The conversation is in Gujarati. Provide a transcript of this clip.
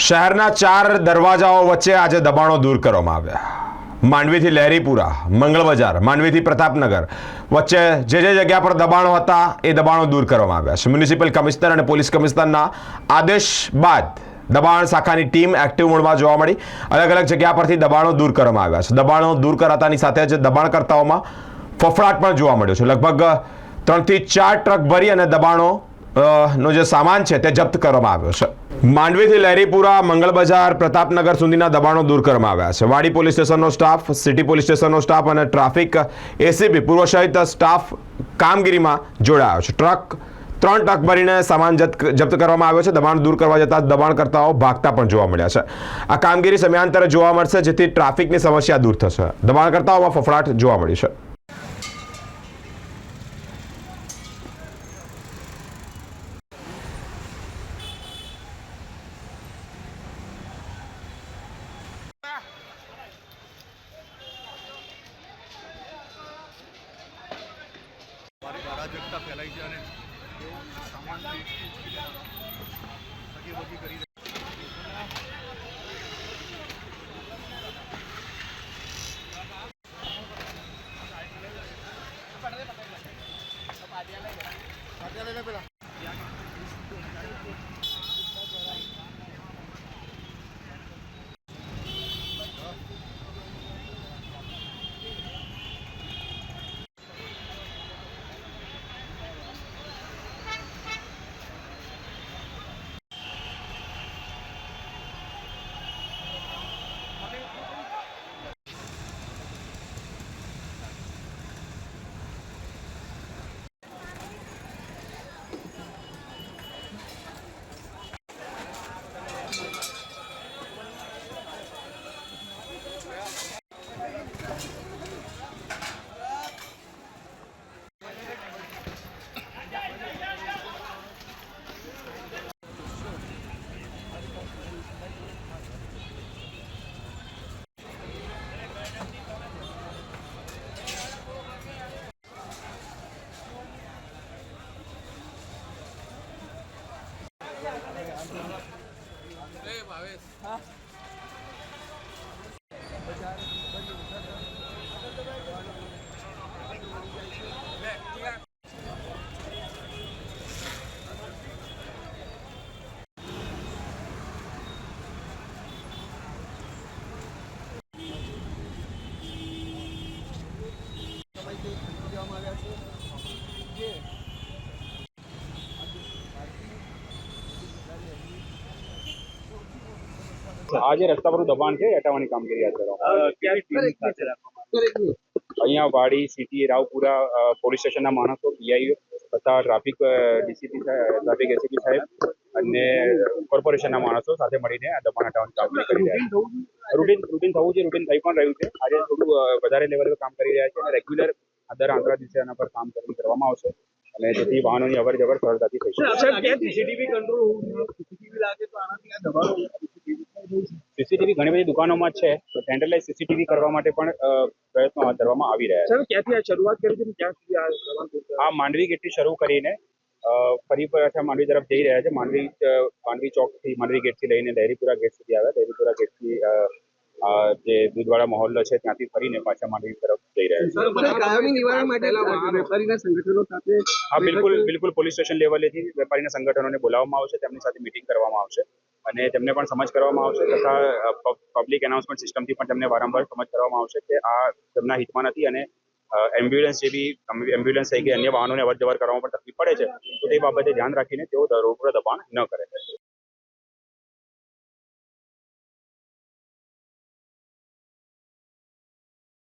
શહેરના 4 દરવાજાઓ વચ્ચે આજે દબાણો દૂર કરવામાં આવ્યા। માંડવીથી લહેરીપુરા, મંગળ બજાર, માંડવીથી પ્રતાપનગર વચ્ચે જે જગ્યા પર દબાણો હતા એ દબાણો દૂર કરવામાં આવ્યા છે। મ્યુનિસિપલ કમિશનર અને પોલીસ કમિશનરના આદેશ બાદ દબાણ શાખાની ટીમ એક્ટિવ મોડમાં જોવા મળી। અલગ અલગ જગ્યા પરથી દબાણો દૂર કરવામાં આવ્યા છે। દબાણો દૂર કરાતાની સાથે જ દબાણકર્તાઓમાં ફફડાટ પણ જોવા મળ્યો છે। લગભગ 3 થી 4 ટ્રક ભરી અને દબાણો નો જે સામાન છે તે જપ્ત કરવામાં આવ્યો છે। માંડવીથી લહેરીપુરા, મંગળ બજાર, પ્રતાપનગર સુધીના દબાણો દૂર કરવામાં આવ્યા છે। વાડી પોલીસ સ્ટેશનનો સ્ટાફ, સિટી પોલીસ સ્ટેશનનો સ્ટાફ અને ટ્રાફિક એસીબી પૂર્વ સહિત સ્ટાફ કામગીરીમાં જોડાયો છે। 3 ટ્રક ભરીને સામાન જપ્ત કરવામાં આવ્યો છે। દબાણ દૂર કરવા જતા દબાણકર્તાઓ ભાગતા પણ જોવા મળ્યા છે। આ કામગીરી સમયાંતરે જોવા મળશે, જેથી ટ્રાફિકની સમસ્યા દૂર થશે। દબાણકર્તાઓમાં ફફડાટ જોવા મળી છે। અરાજકતા ફેલાઈ છે અને તેઓ સામાન સગીવગી કરી પેલા આજે રસ્તા પર દબાણ છે, હટાવવાની કામગીરી હાથ ધરવામાં અહીંયા વાડી, સિટી, રાવપુરા પોલીસ સ્ટેશનના માણસો, પીઆઈઓ તથા ટ્રાફિક ડીસીપી ટ્રાફિક એસીપી સાહેબ અને કોર્પોરેશનના માણસો સાથે મળીને આ દબાણ હટાવવાની કામગીરી કરી રહ્યા છે। રૂટીન થવું છે, રૂટીન થઈ પણ રહ્યું છે। આજે થોડું વધારે લેવલે કામ કરી રહ્યા છે અને રેગ્યુલર દર આંતરા દિવસે આના પર કામ કરવામાં આવશે અને જેથી વાહનોની અવર જવર સરળતાથી થઈ શકે। સીસીટીવી ઘણી બધી દુકાનોમાં છે, તો સેન્ટ્રલાઇઝ સીસીટીવી કરવા માટે પણ પ્રયત્નો હાથ ધરવામાં આવી રહ્યા છે। ક્યાંથી શરૂઆત કરી છે, ક્યાં સુધી આ માંડવી ગેટથી શરૂ કરીને ફરી પાછા માંડવી તરફ જઈ રહ્યા છે। માંડવી ચોકથી, માંડવી ગેટથી લઈને લહેરીપુરા ગેટ સુધી આવ્યા। લહેરીપુરા ગેટથી જે દૂધવાળા મહોલ્લો છે ત્યાંથી ફરીને પાછા માંડવી તરફ જઈ રહ્યા છે। કાયમી નિવારણ માટે વેપારીના સંગઠનો સાથે હા, બિલકુલ પોલીસ સ્ટેશન લેવલેથી વેપારીના સંગઠનોને બોલાવવામાં આવશે, તેમની સાથે મિટિંગ કરવામાં આવશે અને તેમને પણ સમજ કરવામાં આવશે તથા પબ્લિક એનાઉન્સમેન્ટ સિસ્ટમથી પણ તેમને વારંવાર સમજ કરવામાં આવશે કે આ તેમના હિતમાં નથી અને એમ્બ્યુલન્સ જેવી એમ્બ્યુલન્સ થઈ કે અન્ય વાહનોને અવર જવર કરવામાં પણ તકલીફ પડે છે, તો તે બાબતે ધ્યાન રાખીને તેઓ રોડ પર દબાણ ન કરે।